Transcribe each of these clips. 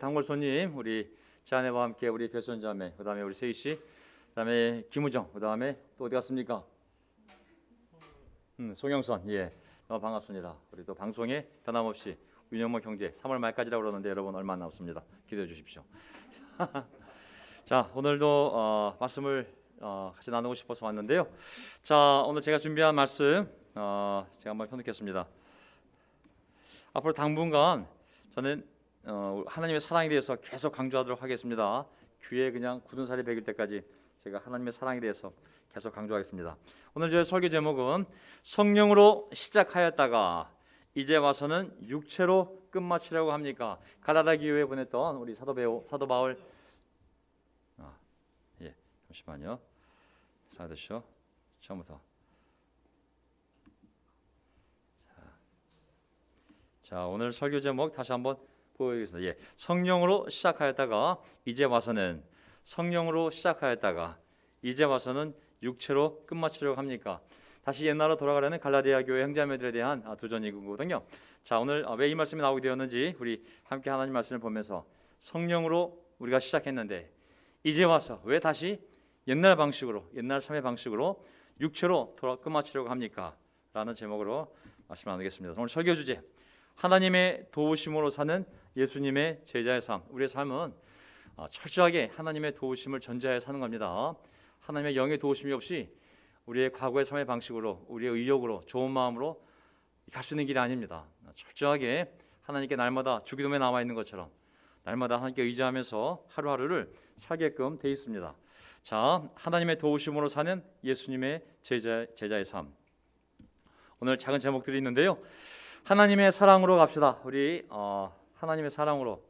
단골 손님 우리 자네와 함께 우리 배선자매, 그다음에 우리 세희 씨, 그다음에 김우정, 그다음에 또 어디 갔습니까? 송영선, 예, 반갑습니다. 우리 또 방송에 변함없이 윤영목 형제 3월 말까지라고 그러는데 여러분 얼마 안 남았습니다. 기대해 주십시오. 자, 오늘도 말씀을 같이 나누고 싶어서 왔는데요. 자, 오늘 제가 준비한 말씀 제가 한번 펴놓겠습니다. 앞으로 당분간 저는 하나님의 사랑에 대해서 계속 강조하도록 하겠습니다. 귀에 그냥 굳은 살이 배길 때까지 제가 하나님의 사랑에 대해서 계속 강조하겠습니다. 오늘 저의 설교 제목은 성령으로 시작하였다가 이제 와서는 육체로 끝마치려고 합니까? 갈라디아 교회에 보냈던 우리 사도 바울. 예, 잠시만요. 잘 드시죠. 처음부터. 자, 오늘 설교 제목 다시 한번 보여드리겠습니다. 예, 성령으로 시작하였다가 이제 와서는 성령으로 시작하였다가 이제 와서는 육체로 끝마치려고 합니까? 다시 옛날로 돌아가려는 갈라디아 교회 형제자매들에 대한 도전이거든요. 자, 오늘 왜 이 말씀이 나오게 되었는지 우리 함께 하나님 말씀을 보면서 성령으로 우리가 시작했는데 이제 와서 왜 다시 옛날 방식으로, 옛날 삶의 방식으로 육체로 끝마치려고 합니까? 라는 제목으로 말씀 나누겠습니다. 오늘 설교 주제, 하나님의 도우심으로 사는 예수님의 제자의 삶. 우리의 삶은 철저하게 하나님의 도우심을 전제하여 사는 겁니다. 하나님의 영의 도우심이 없이 우리의 과거의 삶의 방식으로, 우리의 의욕으로, 좋은 마음으로 갈 수 있는 길이 아닙니다. 철저하게 하나님께 날마다 주기도문에 나와 있는 것처럼 날마다 하나님께 의지하면서 하루하루를 살게끔 돼 있습니다. 자, 하나님의 도우심으로 사는 예수님의 제자의 삶. 오늘 작은 제목들이 있는데요. 하나님의 사랑으로 갑시다. 우리 하나님의 사랑으로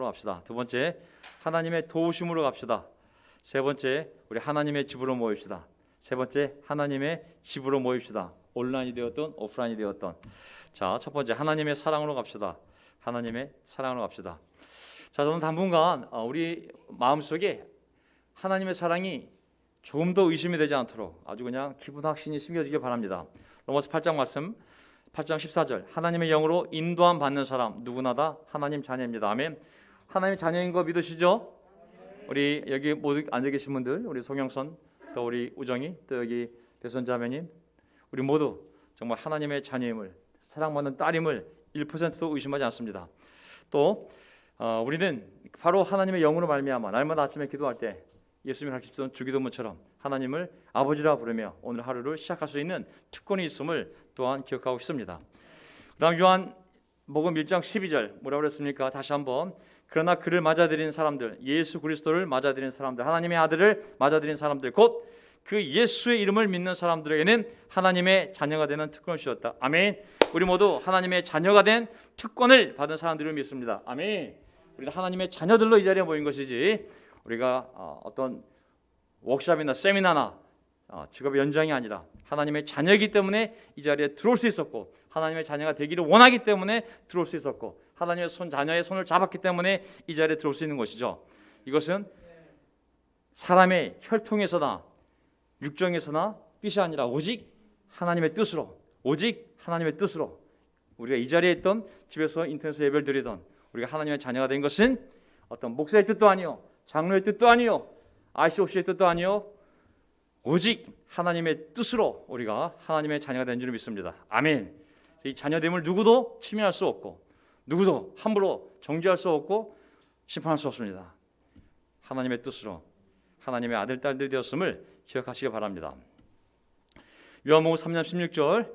갑시다. 두 번째, 하나님의 도우심으로 갑시다. 세 번째, 우리 하나님의 집으로 모입시다. 세 번째, 하나님의 집으로 모입시다. 온라인이 되었던 오프라인이 되었던. 자, 첫 번째, 하나님의 사랑으로 갑시다. 하나님의 사랑으로 갑시다. 자, 저는 당분간 우리 마음속에 하나님의 사랑이 좀 더 의심이 되지 않도록 아주 그냥 기분 확신이 심겨지길 바랍니다. 로마서 8장 말씀 8장 14절, 하나님의 영으로 인도함 받는 사람 누구나 다 하나님 자녀입니다. 아멘. 하나님 자녀인 거 믿으시죠? 우리 여기 모두 앉아 계신 분들, 우리 송영선, 또 우리 우정이, 또 여기 배선자매님, 우리 모두 정말 하나님의 자녀임을, 사랑받는 딸임을 1%도 의심하지 않습니다. 또 우리는 바로 하나님의 영으로 말미암아 날마다 아침에 기도할 때 예수님이 가르치던 주기도문처럼 하나님을 아버지라 부르며 오늘 하루를 시작할 수 있는 특권이 있음을 또한 기억하고 싶습니다. 그다음 요한복음 1장 12절 뭐라고 그랬습니까? 다시 한번, 그러나 그를 맞아들인 사람들, 예수 그리스도를 맞아들인 사람들, 하나님의 아들을 맞아들인 사람들, 곧 그 예수의 이름을 믿는 사람들에게는 하나님의 자녀가 되는 특권을 주셨다. 아멘. 우리 모두 하나님의 자녀가 된 특권을 받은 사람들을 믿습니다. 아멘. 우리는 하나님의 자녀들로 이 자리에 모인 것이지 우리가 어떤 워크숍이나 세미나나 직업의 연장이 아니라 하나님의 자녀이기 때문에 이 자리에 들어올 수 있었고, 하나님의 자녀가 되기를 원하기 때문에 들어올 수 있었고, 하나님의 자녀의 손을 잡았기 때문에 이 자리에 들어올 수 있는 것이죠. 이것은 사람의 혈통에서나 육정에서나 뜻이 아니라 오직 하나님의 뜻으로, 오직 하나님의 뜻으로 우리가 이 자리에 있던, 집에서 인터넷에서 예배를 드리던 우리가 하나님의 자녀가 된 것은 어떤 목사의 뜻도 아니요, 장로의 뜻도 아니요, ICOC의 뜻도 아니요, 오직 하나님의 뜻으로 우리가 하나님의 자녀가 된 줄 믿습니다. 아멘. 이 자녀됨을 누구도 침해할 수 없고, 누구도 함부로 정죄할 수 없고 심판할 수 없습니다. 하나님의 뜻으로 하나님의 아들, 딸들이 되었음을 기억하시기 바랍니다. 요한복음 3장 16절,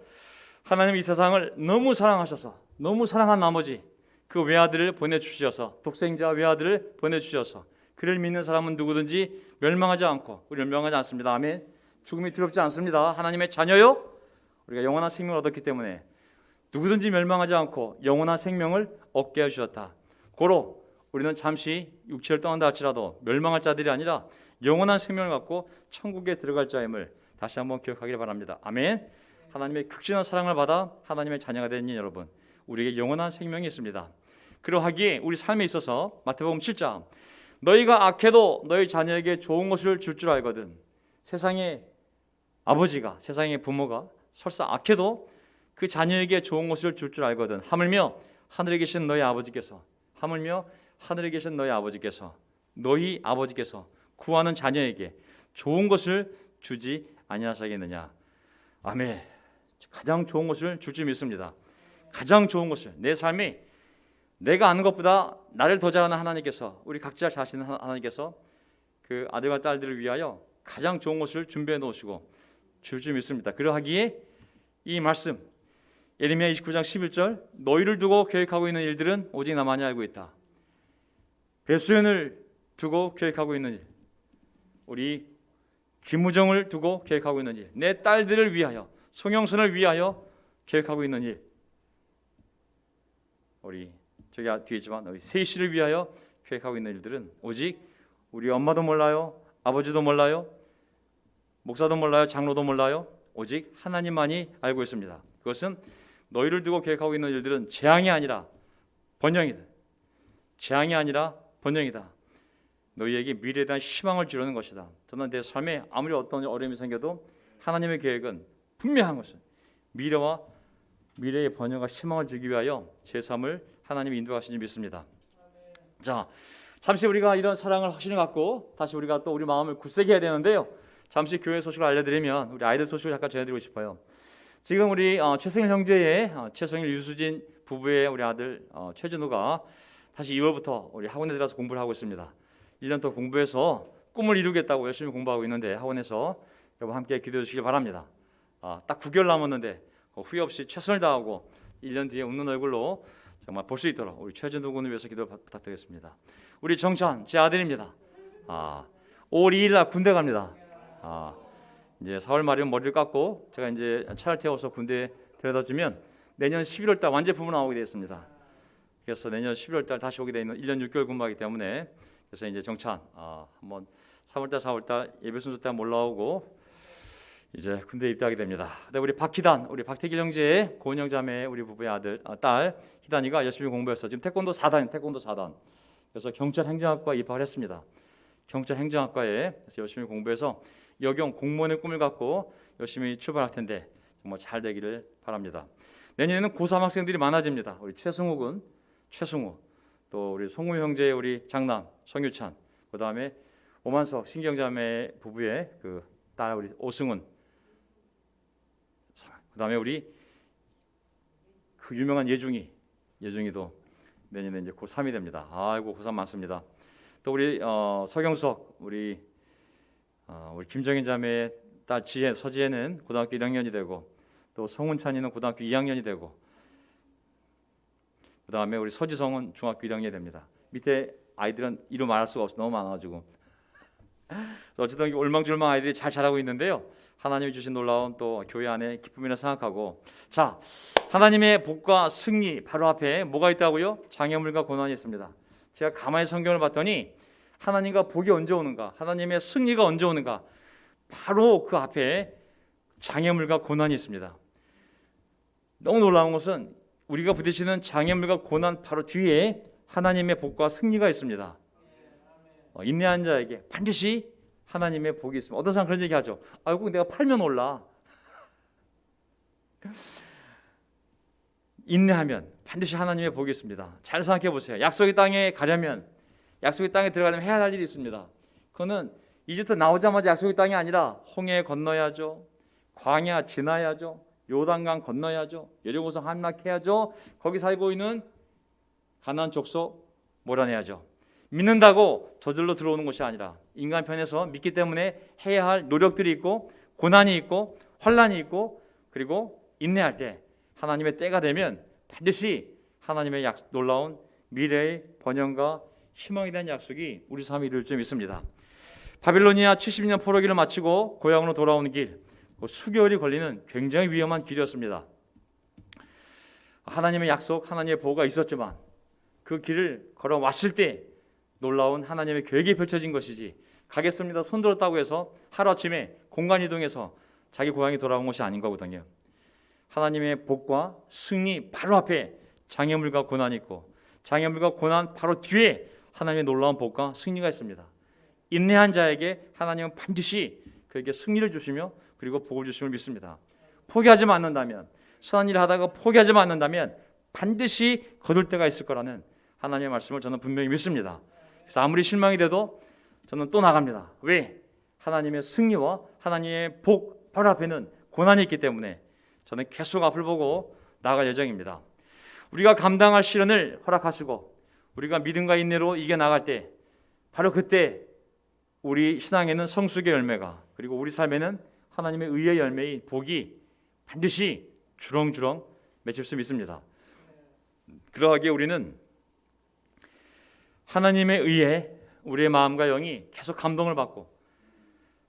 하나님이 이 세상을 너무 사랑하셔서, 너무 사랑한 나머지 그 외아들을 보내주셔서, 독생자 외아들을 보내주셔서 그를 믿는 사람은 누구든지 멸망하지 않고, 우리 멸망하지 않습니다. 아멘. 죽음이 두렵지 않습니다. 하나님의 자녀요, 우리가 영원한 생명을 얻었기 때문에 누구든지 멸망하지 않고 영원한 생명을 얻게 해주셨다. 고로 우리는 잠시 육체를 떠난다 할지라도 멸망할 자들이 아니라 영원한 생명을 갖고 천국에 들어갈 자임을 다시 한번 기억하기를 바랍니다. 아멘. 하나님의 극진한 사랑을 받아 하나님의 자녀가 된 여러분, 우리에게 영원한 생명이 있습니다. 그러하기에 우리 삶에 있어서 마태복음 7장, 너희가 악해도 너희 자녀에게 좋은 것을 줄 줄 알거든. 세상의 아버지가, 세상의 부모가 설사 악해도 그 자녀에게 좋은 것을 줄 줄 알거든. 하물며 하늘에 계신 너희 아버지께서 하물며 하늘에 계신 너희 아버지께서 구하는 자녀에게 좋은 것을 주지 아니하시겠느냐. 아멘. 가장 좋은 것을 줄 줄 믿습니다. 가장 좋은 것을, 내 삶이 내가 아는 것보다 나를 더 잘하는 하나님께서, 우리 각자 자신은 하나님께서 그 아들과 딸들을 위하여 가장 좋은 것을 준비해 놓으시고 줄 줄 믿습니다. 그러하기에 이 말씀 예레미야 29장 11절, 너희를 두고 계획하고 있는 일들은 오직 나만이 알고 있다. 배수연을 두고 계획하고 있는 일, 우리 김무정을 두고 계획하고 있는 일, 내 딸들을 위하여, 송영선을 위하여 계획하고 있는 일, 우리 저기 뒤에 있지만 우리 세희씨를 위하여 계획하고 있는 일들은 오직 우리 엄마도 몰라요, 아버지도 몰라요, 목사도 몰라요, 장로도 몰라요. 오직 하나님만이 알고 있습니다. 그것은 너희를 두고 계획하고 있는 일들은 재앙이 아니라 번영이다. 재앙이 아니라 번영이다. 너희에게 미래에 대한 희망을 주려는 것이다. 저는 내 삶에 아무리 어떤 어려움이 생겨도 하나님의 계획은 분명한 것은 미래의 번영과 희망을 주기 위하여 제 삶을 하나님이 인도하시는지 믿습니다. 자, 잠시 우리가 이런 사랑을 확신을 갖고 다시 우리가 또 우리 마음을 굳세게 해야 되는데요. 잠시 교회 소식을 알려드리면 우리 아이들 소식을 잠깐 전해드리고 싶어요. 지금 우리 최승일 형제의 최승일 유수진 부부의 우리 아들 최준우가 다시 2월부터 우리 학원에 들어가서 공부를 하고 있습니다. 1년 더 공부해서 꿈을 이루겠다고 열심히 공부하고 있는데 학원에서 여러분 함께 기도해 주시기 바랍니다. 딱 9개월 남았는데 후회 없이 최선을 다하고 1년 뒤에 웃는 얼굴로 정말 볼 수 있도록 우리 최준우 군을 위해서 기도 부탁드리겠습니다. 우리 정찬 제 아들입니다. 5월 2일 날 군대 갑니다. 이제 4월 말이면 머리를 깎고 제가 이제 차를 태워서 군대에 데려다주면 내년 11월 달 완제품으로 나오게 되었습니다. 그래서 내년 11월 달 다시 오게 돼 있는 1년 6개월 근무하기 때문에 그래서 이제 정찬 한번 3월 달 4월 달 예배 순서 때 올라오고 이제 군대에 입대하게 됩니다. 근데 우리 박희단, 우리 박태길 형제의 고은영 자매 우리 부부의 딸 희단이가 열심히 공부해서 지금 태권도 4단. 그래서 경찰 행정학과에 입학을 했습니다. 경찰 행정학과에 열심히 공부해서 여경 공무원의 꿈을 갖고 열심히 출발할 텐데 정말 잘 되기를 바랍니다. 내년에는 고3 학생들이 많아집니다. 우리 최승우, 또 우리 송우 형제의 우리 장남 성유찬, 그 다음에 오만석 신경자매 부부의 그 딸 우리 오승훈, 그 다음에 우리 그 유명한 예중이도 내년에 이제 고3이 됩니다. 아이고 고3 많습니다. 또 우리 서경석 우리 김정인 자매의 딸 서지혜는 고등학교 1학년이 되고 또 성훈찬이는 고등학교 2학년이 되고 그 다음에 우리 서지성은 중학교 1학년이 됩니다. 밑에 아이들은 이루 말할 수가 없어 너무 많아가지고 어쨌든 올망졸망 아이들이 잘 자라고 있는데요. 하나님이 주신 놀라운 또 교회 안에 기쁨이라 생각하고 자 하나님의 복과 승리 바로 앞에 뭐가 있다고요? 장애물과 고난이 있습니다. 제가 가만히 성경을 봤더니 하나님과 복이 언제 오는가, 하나님의 승리가 언제 오는가, 바로 그 앞에 장애물과 고난이 있습니다. 너무 놀라운 것은 우리가 부딪히는 장애물과 고난 바로 뒤에 하나님의 복과 승리가 있습니다. 인내한 자에게 반드시 하나님의 복이 있습니다. 어떤 사람 그런 얘기하죠. 아이고 내가 팔면 올라. 인내하면 반드시 하나님의 복이 있습니다. 잘 생각해 보세요. 약속의 땅에 가려면, 약속의 땅에 들어가려면 해야 할 일이 있습니다. 그거는 이집트 나오자마자 약속의 땅이 아니라 홍해 건너야죠, 광야 지나야죠, 요단강 건너야죠, 여리고성 함락해야죠, 거기 살고 있는 가나안 족속 몰아내야죠. 믿는다고 저절로 들어오는 것이 아니라 인간 편에서 믿기 때문에 해야 할 노력들이 있고 고난이 있고 환난이 있고 그리고 인내할 때 하나님의 때가 되면 반드시 하나님의 놀라운 미래의 번영과 희망에 대한 약속이 우리 삶에 이룰 줄 믿습니다. 바빌로니아 70년 포로기를 마치고 고향으로 돌아오는 길, 수개월이 걸리는 굉장히 위험한 길이었습니다. 하나님의 약속, 하나님의 보호가 있었지만 그 길을 걸어왔을 때 놀라운 하나님의 계획이 펼쳐진 것이지 가겠습니다 손 들었다고 해서 하루아침에 공간 이동해서 자기 고향에 돌아온 것이 아닌 거거든요. 하나님의 복과 승리 바로 앞에 장애물과 고난이 있고 장애물과 고난 바로 뒤에 하나님의 놀라운 복과 승리가 있습니다. 인내한 자에게 하나님은 반드시 그에게 승리를 주시며 그리고 복을 주심을 믿습니다. 포기하지 않는다면, 선한 일을 하다가 포기하지 않는다면 반드시 거둘 때가 있을 거라는 하나님의 말씀을 저는 분명히 믿습니다. 그래서 아무리 실망이 돼도 저는 또 나갑니다. 왜? 하나님의 승리와 하나님의 복 바로 앞에는 고난이 있기 때문에 저는 계속 앞을 보고 나아갈 예정입니다. 우리가 감당할 시련을 허락하시고 우리가 믿음과 인내로 이겨나갈 때 바로 그때 우리 신앙에는 성숙의 열매가 그리고 우리 삶에는 하나님의 의의 열매인 복이 반드시 주렁주렁 맺힐 수 있습니다. 그러하기에 우리는 하나님의 의에 우리의 마음과 영이 계속 감동을 받고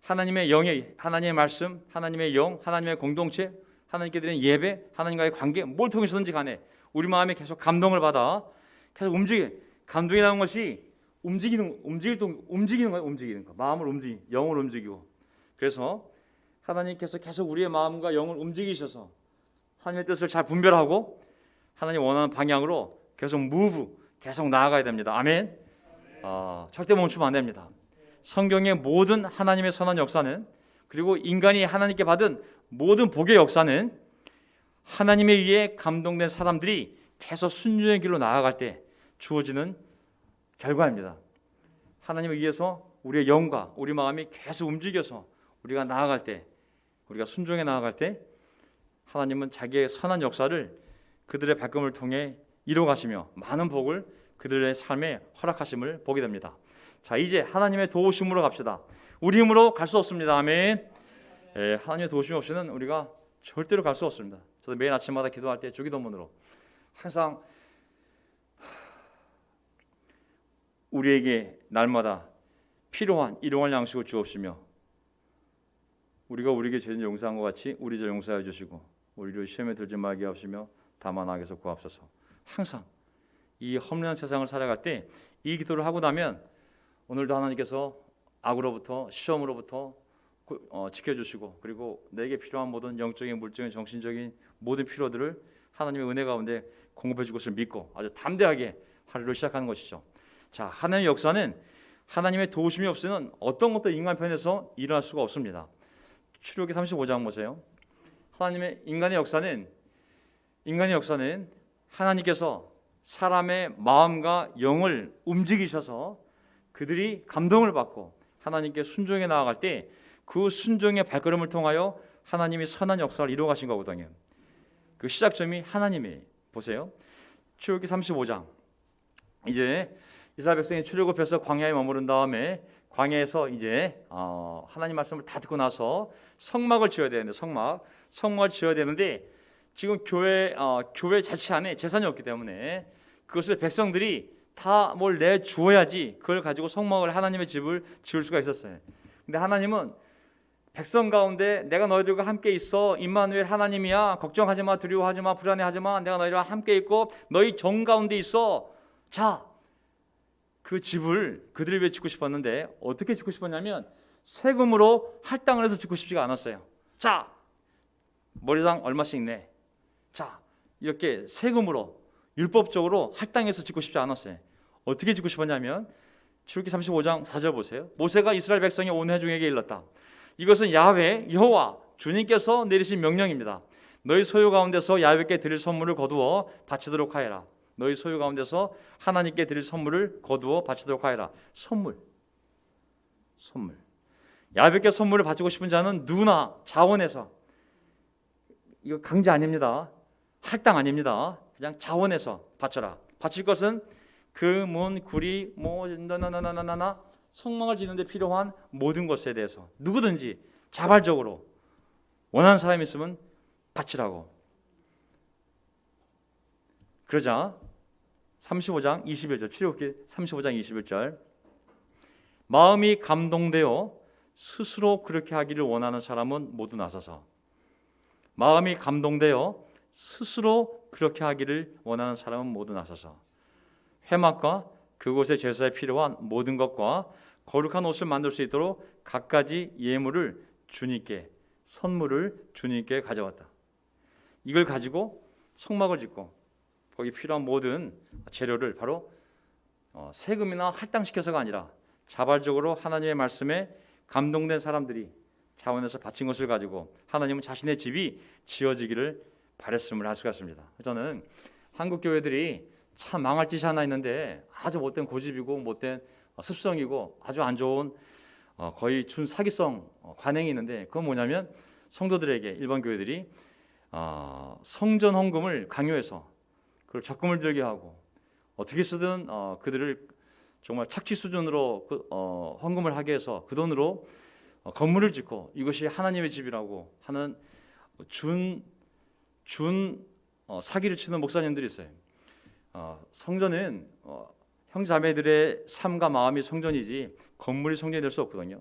하나님의 영의 하나님의 말씀, 하나님의 영, 하나님의 공동체, 하나님께 드리는 예배, 하나님과의 관계 뭘 통해서든지 간에 우리 마음이 계속 감동을 받아 계속 감동이라는 것이 움직이는 거예요. 움직이는 거. 마음을 영을 움직이고. 그래서 하나님께서 계속 우리의 마음과 영을 움직이셔서 하나님의 뜻을 잘 분별하고 하나님 원하는 방향으로 계속 나아가야 됩니다. 아멘. 절대 멈추면 안 됩니다. 성경의 모든 하나님의 선한 역사는 그리고 인간이 하나님께 받은 모든 복의 역사는 하나님에 의해 감동된 사람들이 계속 순종의 길로 나아갈 때 주어지는 결과입니다. 하나님에 의해서 우리의 영과 우리 마음이 계속 움직여서 우리가 나아갈 때 우리가 순종해 나아갈 때 하나님은 자기의 선한 역사를 그들의 발걸음을 통해 이루어가시며 많은 복을 그들의 삶에 허락하심을 보게 됩니다. 자, 이제 하나님의 도우심으로 갑시다. 우리 힘으로 갈 수 없습니다. 아멘. 하나님의 도우심 없이는 우리가 절대로 갈 수 없습니다. 저도 매일 아침마다 기도할 때 주기도문으로 항상 우리에게 날마다 필요한 일용할 양식을 주옵시며 우리가 우리에게 죄를 용서한 것 같이 우리 죄 용서해 주시고 우리를 시험에 들지 말게 하시며 다만 악에서 구하옵소서. 항상 이 험난한 세상을 살아갈 때 이 기도를 하고 나면 오늘도 하나님께서 악으로부터 시험으로부터 지켜주시고 그리고 내게 필요한 모든 영적인 물적인 정신적인 모든 필요들을 하나님의 은혜 가운데 공급해 줄 것을 믿고 아주 담대하게 하루를 시작하는 것이죠. 자, 하나님의 역사는 하나님의 도우심이 없이는 어떤 것도 인간 편에서 일어날 수가 없습니다. 출애굽기 35장 보세요. 인간의 역사는 하나님께서 사람의 마음과 영을 움직이셔서 그들이 감동을 받고 하나님께 순종해 나아갈 때 그 순종의 발걸음을 통하여 하나님이 선한 역사를 이루어 가신 거거든요. 그 시작점이 하나님이 보세요. 출애굽기 35장 이제 이스라엘 백성이 출애굽해서 광야에 머무른 다음에 광야에서 이제 하나님 말씀을 다 듣고 나서 성막을 지어야 되는데 성막을 지어야 되는데 지금 교회 자체 안에 재산이 없기 때문에 그것을 백성들이 다 뭘 내주어야지 그걸 가지고 성막을 하나님의 집을 지을 수가 있었어요. 근데 하나님은 백성 가운데 내가 너희들과 함께 있어 임마누엘 하나님이야 걱정하지 마 두려워하지 마 불안해하지 마 내가 너희들과 함께 있고 너희 정 가운데 있어. 자, 그 집을 그들을 위해 짓고 싶었는데 어떻게 짓고 싶었냐면 세금으로 할당을 해서 짓고 싶지가 않았어요. 자, 머리당 얼마씩 내. 자, 이렇게 세금으로 율법적으로 할당해서 짓고 싶지 않았어요. 어떻게 짓고 싶었냐면 출애굽기 35장 4절 보세요. 모세가 이스라엘 백성의 온 회중에게 일렀다. 이것은 야훼 여호와 주님께서 내리신 명령입니다. 너희 소유 가운데서 야훼께 드릴 선물을 거두어 바치도록 하여라. 너희 소유 가운데서 하나님께 드릴 선물을 거두어 바치도록 하여라. 선물. 야훼께 선물을 바치고 싶은 자는 누구나 자원해서 이거 강제 아닙니다. 할당 아닙니다. 그냥 자원해서 바쳐라. 바칠 것은 금은 구리 나나나나나나 성막을 짓는 데 필요한 모든 것에 대해서 누구든지 자발적으로 원하는 사람이 있으면 바치라고. 그러자 35장 21절 출애굽기 35장 21절 마음이 감동되어 스스로 그렇게 하기를 원하는 사람은 모두 나서서 마음이 감동되어 스스로 그렇게 하기를 원하는 사람은 모두 나서서 회막과 그곳의 제사에 필요한 모든 것과 거룩한 옷을 만들 수 있도록 갖가지 예물을 선물을 주님께 가져왔다. 이걸 가지고 성막을 짓고 거기 필요한 모든 재료를 바로 세금이나 할당시켜서가 아니라 자발적으로 하나님의 말씀에 감동된 사람들이 자원해서 바친 것을 가지고 하나님은 자신의 집이 지어지기를 바랬음을 할 수가 있습니다. 저는 한국 교회들이 참 망할 짓이 하나 있는데 아주 못된 고집이고 못된 습성이고 아주 안 좋은 거의 준사기성 관행이 있는데, 그건 뭐냐면 성도들에게 일반 교회들이 성전 헌금을 강요해서 그걸 적금을 들게 하고 어떻게 쓰든 그들을 정말 착취 수준으로 헌금을 하게 해서 그 돈으로 건물을 짓고 이것이 하나님의 집이라고 하는 준 사기를 치는 목사님들이 있어요. 성전은 형제자매들의 삶과 마음이 성전이지 건물이 성전이 될 수 없거든요.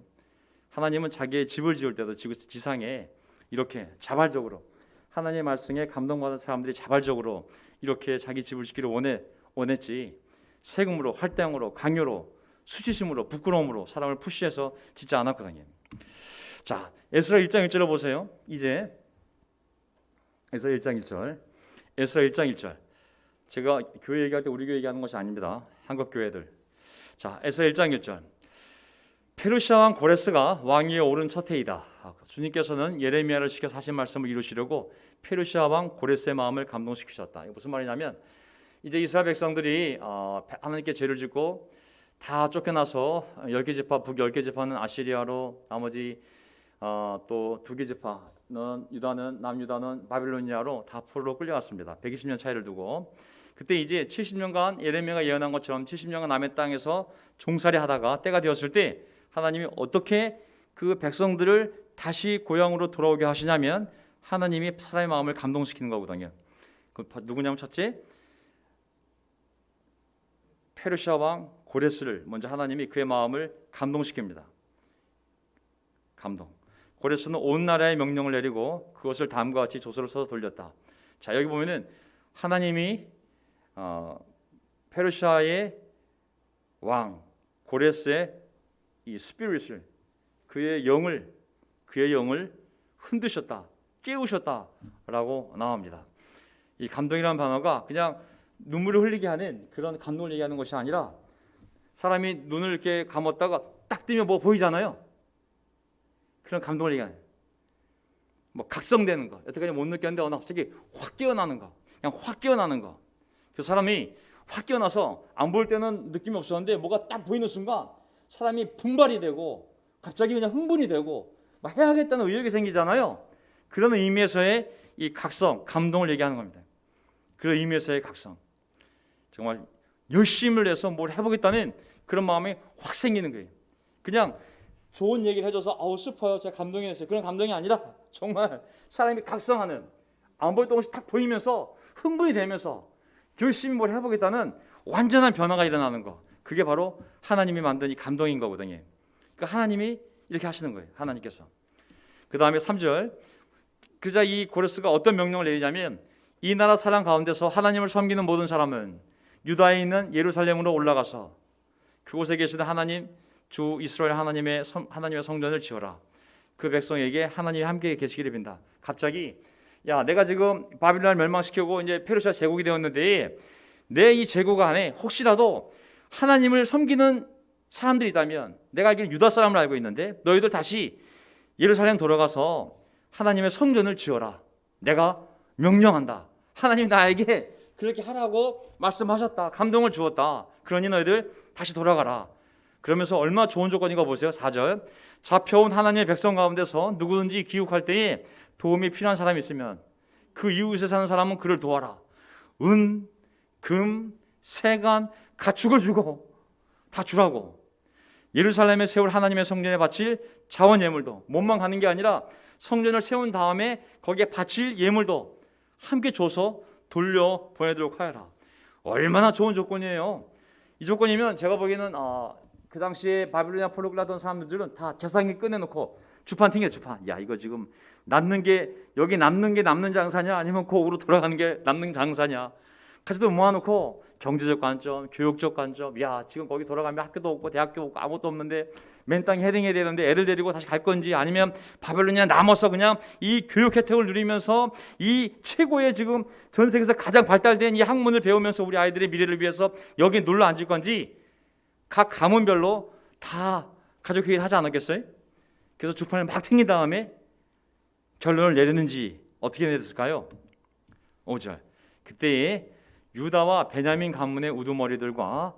하나님은 자기의 집을 지을 때도 지상에 이렇게 자발적으로 하나님의 말씀에 감동받은 사람들이 자발적으로 이렇게 자기 집을 짓기를 원했지, 세금으로, 할당으로, 강요로, 수치심으로, 부끄러움으로 사람을 푸시해서 짓지 않았거든요. 자, 에스라 1장 1절을 보세요. 이제 에스라 1장 1절, 에스라 1장 1절. 제가 교회 얘기할 때 우리 교회 얘기하는 것이 아닙니다. 한국 교회들. 자, 에스라 1장 1절. 페르시아 왕 고레스가 왕위에 오른 첫 해이다. 주님께서는 예레미야를 시켜서 하신 말씀을 이루시려고 페르시아 왕 고레스의 마음을 감동시키셨다. 이게 무슨 말이냐면 이제 이스라엘 백성들이 하나님께 죄를 짓고 다 쫓겨나서 10개 지파, 북 10개 지파는 아시리아로, 나머지 또 2개 지파는 유다는, 남유다는 바빌로니아로 다 포로로 끌려갔습니다. 120년 차이를 두고. 그때 이제 70년간 예레미야가 예언한 것처럼 70년간 남의 땅에서 종살이 하다가 때가 되었을 때 하나님이 어떻게 그 백성들을 다시 고향으로 돌아오게 하시냐면 하나님이 사람의 마음을 감동시키는 거거든요. 그 누구냐면 첫째, 페르시아 왕 고레스를 먼저 하나님이 그의 마음을 감동시킵니다. 감동. 고레스는 온 나라에 명령을 내리고 그것을 다음과 같이 조서를 써서 돌렸다. 자, 여기 보면은 하나님이 페르시아의 왕 고레스의 이 스피릿을, 그의 영을 흔드셨다, 깨우셨다라고 나옵니다. 이 감동이라는 단어가 그냥 눈물을 흘리게 하는 그런 감동을 얘기하는 것이 아니라, 사람이 눈을 이렇게 감았다가 딱 뜨면 뭐 보이잖아요. 그런 감동을 얘기하는, 뭐 각성되는 거, 여태까지 못 느꼈는데 어느 갑자기 확 깨어나는 거, 그냥 확 깨어나는 거. 그 사람이 확 깨어나서 안 보일 때는 느낌이 없었는데 뭐가 딱 보이는 순간 사람이 분발이 되고 갑자기 그냥 흥분이 되고 막 해야겠다는 의욕이 생기잖아요. 그런 의미에서의 이 각성, 감동을 얘기하는 겁니다. 그런 의미에서의 각성, 정말 열심을 내서 뭘 해보겠다는 그런 마음이 확 생기는 거예요. 그냥 좋은 얘기를 해줘서 아우 슬퍼요, 제가 감동이 됐어요, 그런 감동이 아니라 정말 사람이 각성하는, 안 보일 동시 딱 보이면서 흥분이 되면서 열심히 뭘 해보겠다는 완전한 변화가 일어나는 거, 그게 바로 하나님이 만든 이 감동인 거거든요. 그러니까 하나님이 이렇게 하시는 거예요. 하나님께서. 그 다음에 3절. 그러자 이 고레스가 어떤 명령을 내리냐면, 이 나라 사람 가운데서 하나님을 섬기는 모든 사람은 유다에 있는 예루살렘으로 올라가서 그곳에 계시는 하나님 주 이스라엘 하나님의 성전을 지어라. 그 백성에게 하나님이 함께 계시기를 빈다. 갑자기 야, 내가 지금 바빌론을 멸망시키고 이제 페르시아 제국이 되었는데 내 이 제국 안에 혹시라도 하나님을 섬기는 사람들이 있다면, 내가 알기로는 유다 사람을 알고 있는데 너희들 다시 예루살렘 돌아가서 하나님의 성전을 지어라. 내가 명령한다. 하나님 나에게 그렇게 하라고 말씀하셨다. 감동을 주었다. 그러니 너희들 다시 돌아가라. 그러면서 얼마나 좋은 조건인가 보세요. 4절. 잡혀온 하나님의 백성 가운데서 누구든지 귀국할 때에 도움이 필요한 사람이 있으면 그 이웃에 사는 사람은 그를 도와라. 은, 금, 세간, 가축을 주고 다 주라고. 예루살렘에 세울 하나님의 성전에 바칠 자원 예물도, 몸만 가는 게 아니라 성전을 세운 다음에 거기에 바칠 예물도 함께 줘서 돌려 보내도록 하여라. 얼마나 좋은 조건이에요. 이 조건이면 제가 보기에는 그 당시에 바빌로니아 포로를 하던 사람들은 다 재산이 꺼내놓고 주판 튕겨, 주판. 야, 이거 지금 남는 게, 여기 남는 게 남는 장사냐, 아니면 거기로 돌아가는 게 남는 장사냐, 가지도 모아놓고 경제적 관점, 교육적 관점, 야, 지금 거기 돌아가면 학교도 없고 대학교 없고 아무것도 없는데 맨 땅에 헤딩해야 되는데 애를 데리고 다시 갈 건지, 아니면 바벨로니아 남아서 그냥 이 교육 혜택을 누리면서 이 최고의 지금 전 세계에서 가장 발달된 이 학문을 배우면서 우리 아이들의 미래를 위해서 여기 눌러 앉을 건지, 각 가문별로 다 가족 회의를 하지 않았겠어요? 그래서 주판을 막 튕긴 다음에 결론을 내렸는지 어떻게 내렸을까요? 5절. 그때에 유다와 베냐민 가문의 우두머리들과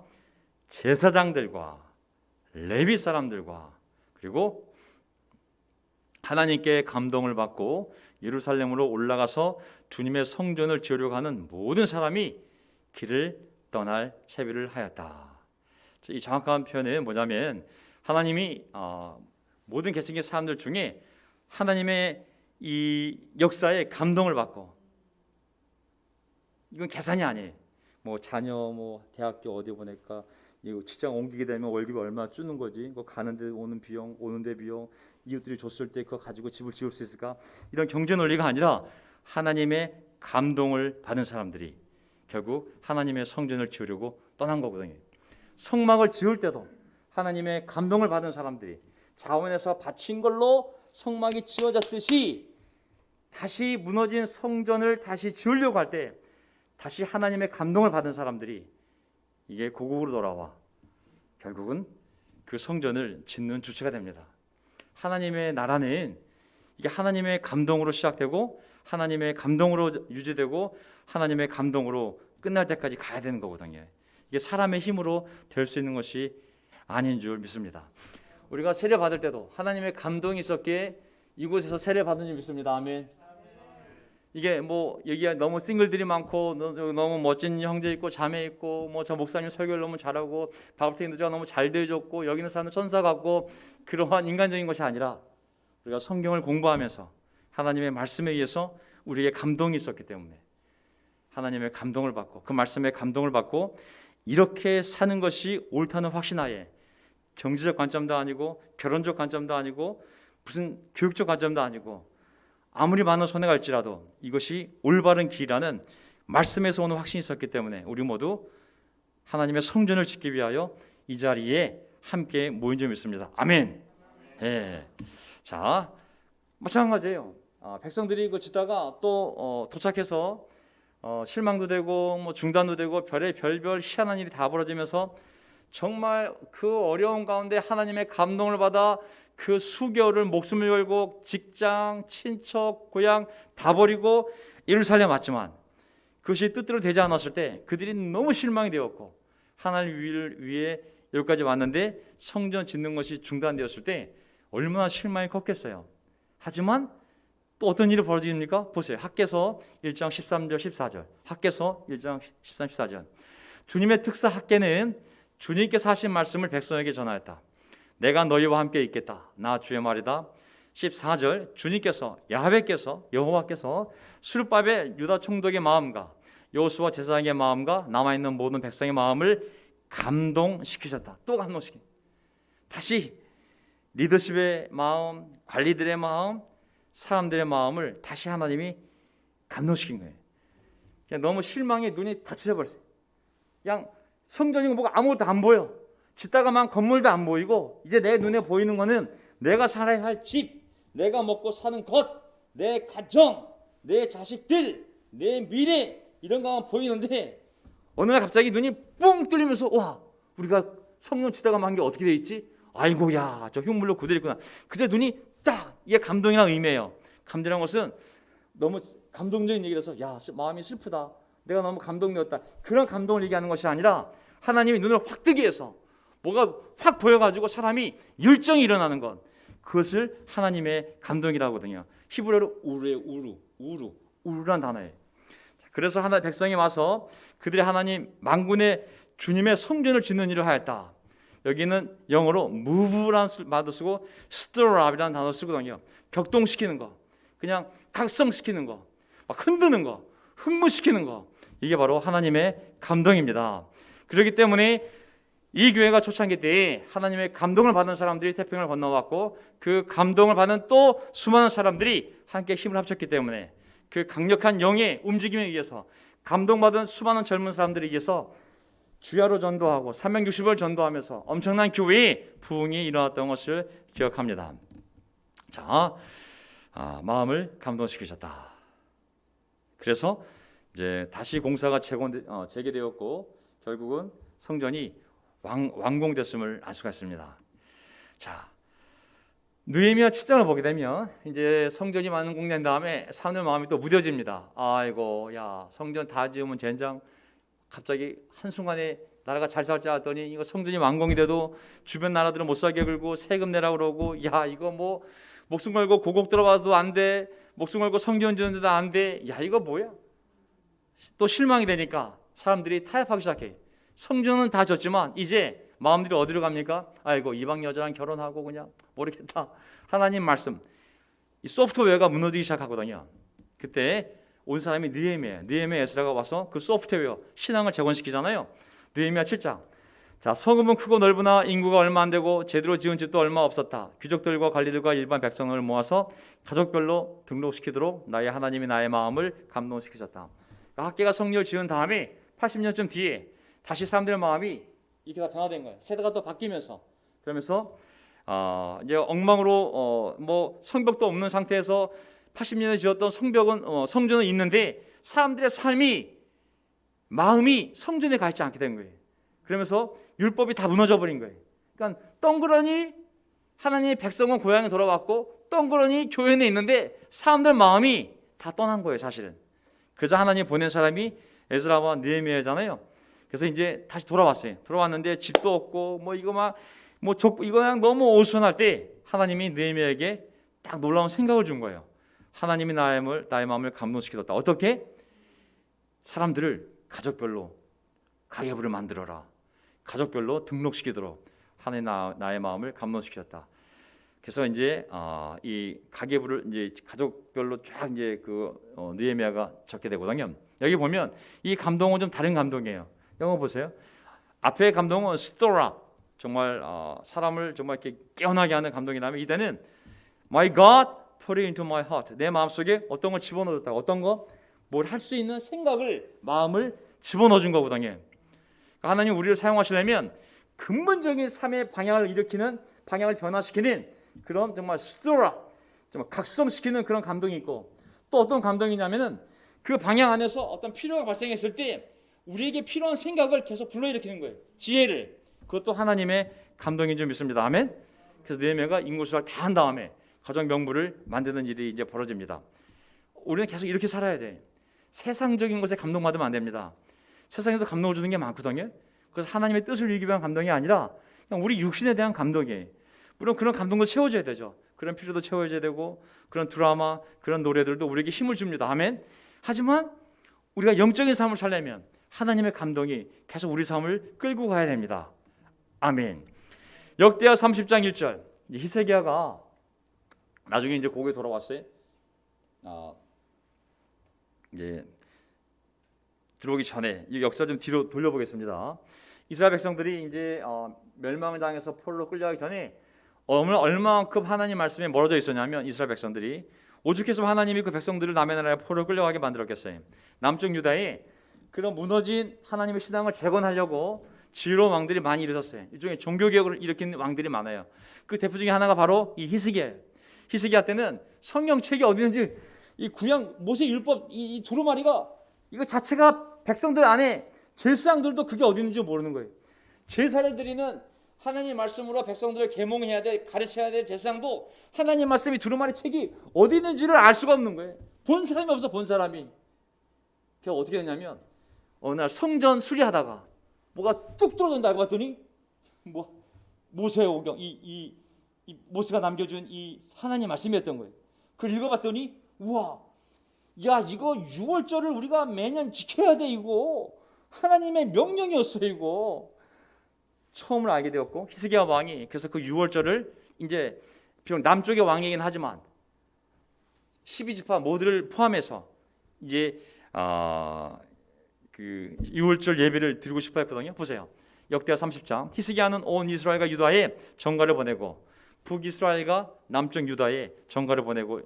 제사장들과 레위 사람들과 그리고 하나님께 감동을 받고 예루살렘으로 올라가서 주님의 성전을 지으려고 하는 모든 사람이 길을 떠날 채비를 하였다. 이 정확한 표현은 뭐냐면 하나님이 모든 계층의 사람들 중에 하나님의 이 역사에 감동을 받고, 이건 계산이 아니에요. 뭐 자녀 대학교 어디 보낼까, 이거 직장 옮기게 되면 월급이 얼마 주는 거지, 그 가는데 오는 비용, 오는데 비용, 이웃들이 줬을 때 그거 가지고 집을 지을 수 있을까, 이런 경제 논리가 아니라 하나님의 감동을 받은 사람들이 결국 하나님의 성전을 지으려고 떠난 거거든요. 성막을 지을 때도 하나님의 감동을 받은 사람들이 자원에서 바친 걸로 성막이 지어졌듯이 다시 무너진 성전을 다시 지으려고 할 때 다시 하나님의 감동을 받은 사람들이 이게 고국으로 돌아와 결국은 그 성전을 짓는 주체가 됩니다. 하나님의 나라는 이게 하나님의 감동으로 시작되고 하나님의 감동으로 유지되고 하나님의 감동으로 끝날 때까지 가야 되는 거거든요. 이게 사람의 힘으로 될 수 있는 것이 아닌 줄 믿습니다. 우리가 세례 받을 때도 하나님의 감동이 있었기에 이곳에서 세례 받은 줄 믿습니다. 아멘. 이게 뭐 여기가 너무 싱글들이 많고 너무 멋진 형제 있고 자매 있고 뭐 저 목사님 설교를 너무 잘하고 박업태인 누자가 너무 잘 대해줬고 여기 있는 사람은 천사 같고 그러한 인간적인 것이 아니라 우리가 성경을 공부하면서 하나님의 말씀에 의해서 우리에게 감동이 있었기 때문에 하나님의 감동을 받고 그 말씀에 감동을 받고 이렇게 사는 것이 옳다는 확신하에 경제적 관점도 아니고 결혼적 관점도 아니고 무슨 교육적 관점도 아니고 아무리 많은 손해가 있지라도 이것이 올바른 길이라는 말씀에서 오는 확신이 있었기 때문에 우리 모두 하나님의 성전을 짓기 위하여 이 자리에 함께 모인 줄 믿습니다. 아멘. 예. 자, 마찬가지예요. 백성들이 그 짓다가 또 도착해서 실망도 되고 뭐 중단도 되고 별별 희한한 일이 다 벌어지면서 정말 그 어려운 가운데 하나님의 감동을 받아 그 수개월을 목숨을 걸고 직장, 친척, 고향 다 버리고 예루살렘 왔지만 그것이 뜻대로 되지 않았을 때 그들이 너무 실망이 되었고 하나님 위해 여기까지 왔는데 성전 짓는 것이 중단되었을 때 얼마나 실망이 컸겠어요. 하지만 또 어떤 일이 벌어집니까? 보세요. 학개서 1장 13절 14절. 학개서 1장 13, 14절. 주님의 특사 학개는 주님께서 하신 말씀을 백성에게 전하였다. 내가 너희와 함께 있겠다. 나 주의 말이다. 14절. 주님께서 여호와께서 스룹바벨 유다 총독의 마음과 여호수아 제사장의 마음과 남아있는 모든 백성의 마음을 감동시키셨다. 또 감동시킨. 다시 리더십의 마음, 관리들의 마음, 사람들의 마음을 다시 하나님이 감동시킨 거예요. 그냥 너무 실망에 눈이 다 찢어버렸어요. 그냥 성전이고 뭐가 아무것도 안 보여. 짓다가만 건물도 안 보이고 이제 내 눈에 보이는 거는 내가 살아야 할 집, 내가 먹고 사는 것, 내 가정, 내 자식들, 내 미래 이런 거만 보이는데 어느 날 갑자기 눈이 뿡 뚫리면서 와, 우리가 성령 짓다가만 한 게 어떻게 돼 있지? 아이고 야, 저 흉물로 그대로 있구나. 그때 눈이 딱, 이게 감동이라는 의미예요. 감동이라는 것은 너무 감동적인 얘기라서 야, 마음이 슬프다. 내가 너무 감동되었다. 그런 감동을 얘기하는 것이 아니라 하나님이 눈을 확 뜨게 해서 뭐가 확 보여가지고 사람이 열정이 일어나는 것, 그것을 하나님의 감동이라고 하거든요. 히브리어로 우루란 단어예요. 그래서 하나 백성이 와서 그들이 하나님 만군의 주님의 성전을 짓는 일을 하였다. 여기는 영어로 move라는 말도 쓰고 stir up이라는 단어 쓰거든요. 격동시키는 거, 그냥 각성시키는 거, 막 흔드는 거, 흥분시키는 거, 이게 바로 하나님의 감동입니다. 그렇기 때문에 이 교회가 초창기 때 하나님의 감동을 받은 사람들이 태평양을 건너왔고 그 감동을 받은 또 수많은 사람들이 함께 힘을 합쳤기 때문에 그 강력한 영의 움직임에 의해서 감동받은 수많은 젊은 사람들에 의해서 주야로 전도하고 360을 전도하면서 엄청난 교회의 부흥이 일어났던 것을 기억합니다. 자, 마음을 감동시키셨다. 그래서 이제 다시 공사가 재개되었고 결국은 성전이 완공됐음을 알 수가 있습니다. 자, 느헤미야 7장을 보게 되면 이제 성전이 완공된 다음에 사람들 마음이 또 무뎌집니다. 아이고, 야, 성전 다 지으면 젠장 갑자기 한순간에 나라가 잘 살자 하더니 이거 성전이 완공이 돼도 주변 나라들은 못 살게 굴고 세금 내라 그러고, 야 이거 뭐 목숨 걸고 고국 들어가도 안 돼, 목숨 걸고 성전 짓는데도 안 돼, 야 이거 뭐야. 또 실망이 되니까 사람들이 타협하기 시작해. 성전은 다 졌지만 이제 마음들이 어디로 갑니까? 아이고 이방 여자랑 결혼하고 그냥 모르겠다. 하나님 말씀, 이 소프트웨어가 무너지기 시작하거든요. 그때 온 사람이 느헤미야 에스라가 와서 그 소프트웨어 신앙을 재건시키잖아요. 느헤미야 7장. 자, 성읍은 크고 넓으나 인구가 얼마 안 되고 제대로 지은 집도 얼마 없었다. 귀족들과 관리들과 일반 백성을 모아서 가족별로 등록시키도록 나의 하나님이 나의 마음을 감동시키셨다. 학계가 성전을 지은 다음에 80년쯤 뒤에 다시 사람들의 마음이 이렇게 다 변화된 거예요. 세대가 또 바뀌면서. 그러면서 이제 엉망으로 뭐 성벽도 없는 상태에서 80년에 지었던 성전은 있는데 사람들의 삶이, 마음이 성전에 가 있지 않게 된 거예요. 그러면서 율법이 다 무너져 버린 거예요. 그러니까 덩그러니 하나님의 백성은 고향에 돌아왔고 덩그러니 교회에 있는데 사람들 마음이 다 떠난 거예요, 사실은. 그래서 하나님 보낸 사람이 에스라와 느헤미야잖아요. 그래서 이제 다시 돌아왔어요. 돌아왔는데 집도 없고 이거 그냥 너무 어수선할 때 하나님이 느헤미야에게 딱 놀라운 생각을 준 거예요. 하나님이 나의 마음을 감동시켰다. 어떻게? 사람들을 가족별로 가계부를 만들어라. 가족별로 등록시키도록 하나님 나의 마음을 감동시켰다. 그래서 이제 이 가계부를 이제 가족별로 쫙 이제 느헤미야가 적게 되거든요. 여기 보면 이 감동은 좀 다른 감동이에요. 영어 보세요. 앞에 감동은 스토라, 정말 사람을 정말 이렇게 깨어나게 하는 감동이라면 이때는 My God put it into my heart. 내 마음속에 어떤 걸 집어넣었다. 어떤 거? 뭘 할 수 있는 생각을, 마음을 집어넣어 준 거거든요. 하나님 우리를 사용하시려면 근본적인 삶의 방향을 일으키는, 방향을 변화시키는 그런 정말 스토라, 정말 각성시키는 그런 감동이 있고, 또 어떤 감동이냐면은 그 방향 안에서 어떤 필요가 발생했을 때 우리에게 필요한 생각을 계속 불러일으키는 거예요. 지혜를. 그것도 하나님의 감동인 줄 믿습니다. 아멘. 그래서 느헤미야가 인구수를 다 한 다음에 가정 명부를 만드는 일이 이제 벌어집니다. 우리는 계속 이렇게 살아야 돼. 세상적인 것에 감동받으면 안 됩니다. 세상에도 감동을 주는 게 많거든요. 그래서 하나님의 뜻을 이루기 위한 감동이 아니라 그냥 우리 육신에 대한 감동이에요. 물론 그런 감동도 채워줘야 되죠. 그런 필요도 채워줘야 되고, 그런 드라마, 그런 노래들도 우리에게 힘을 줍니다. 아멘. 하지만 우리가 영적인 삶을 살려면 하나님의 감동이 계속 우리 삶을 끌고 가야 됩니다. 아멘. 역대하 30장 1절. 히스기야가 나중에 이제 고국에 돌아왔어요. 이제 들어오기 전에 이 역사 좀 뒤로 돌려보겠습니다. 이스라엘 백성들이 이제 멸망을 당해서 포로로 끌려가기 전에 얼마만큼 하나님 말씀에 멀어져 있었냐면, 이스라엘 백성들이 오죽해서 하나님이 그 백성들을 남의 나라에 포로로 끌려가게 만들었겠어요. 남쪽 유다에 그런 무너진 하나님의 신앙을 재건하려고 지혜로운 왕들이 많이 일어섰어요. 일종의 종교개혁을 일으킨 왕들이 많아요. 그 대표 중에 하나가 바로 이 히스기야예요. 히스기야 때는 성경책이 어디 있는지, 이 구약 모세 율법 이 두루마리가 이거 자체가 백성들 안에 제사장들도 그게 어디 있는지 모르는 거예요. 제사를 드리는 하나님의 말씀으로 백성들을 계몽해야 될, 가르쳐야 될 제사장도 하나님 말씀이 두루마리 책이 어디 있는지를 알 수가 없는 거예요. 본 사람이 없어, 본 사람이. 그게 어떻게 됐냐면 어느 날 성전 수리하다가 뭐가 뚝 떨어진다고 했더니 모세의 오경, 이 모세가 남겨준 이 하나님 말씀이었던 거예요. 그걸 읽어봤더니 우와, 야 이거 6월절을 우리가 매년 지켜야 돼, 이거 하나님의 명령이었어, 이거. 처음으로 알게 되었고, 히스기야 왕이 그래서 그 6월절을 이제 비록 남쪽의 왕이긴 하지만 12지파 모두를 포함해서 이제 그 6월절 예배를 드리고 싶어 했거든요. 보세요. 역대하 30장. 히스기야는 온 이스라엘과 유다에 전가를 보내고, 북이스라엘과 남쪽 유다에 전가를 보내고,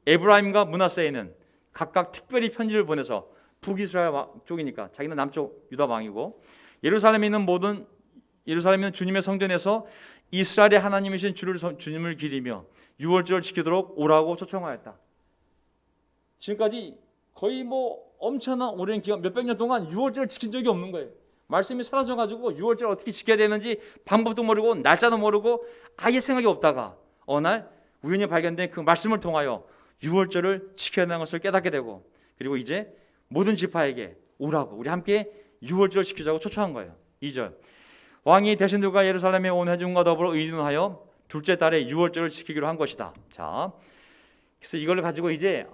에브라임과 므낫세에는 각각 특별히 편지를 보내서, 북이스라엘 쪽이니까 자기는 남쪽 유다 왕이고, 예루살렘에 있는 주님의 성전에서 이스라엘의 하나님이신 주님을 기리며 6월절을 지키도록 오라고 초청하였다. 지금까지 거의 엄청난 오랜 기간, 몇백 년 동안 6월절을 지킨 적이 없는 거예요. 말씀이 사라져가지고 6월절 어떻게 지켜야 되는지 방법도 모르고 날짜도 모르고 아예 생각이 없다가 어느 날 우연히 발견된 그 말씀을 통하여 6월절을 지켜야 하는 것을 깨닫게 되고, 그리고 이제 모든 지파에게 오라고, 우리 함께 유월절을 지키자고 초청한 거예요. 2절 왕이 대신들과 예루살렘에 온 회중과 더불어 의논하여 둘째 달에 유월절을 지키기로 한 것이다. 자, 그래서 이걸 가지고 이제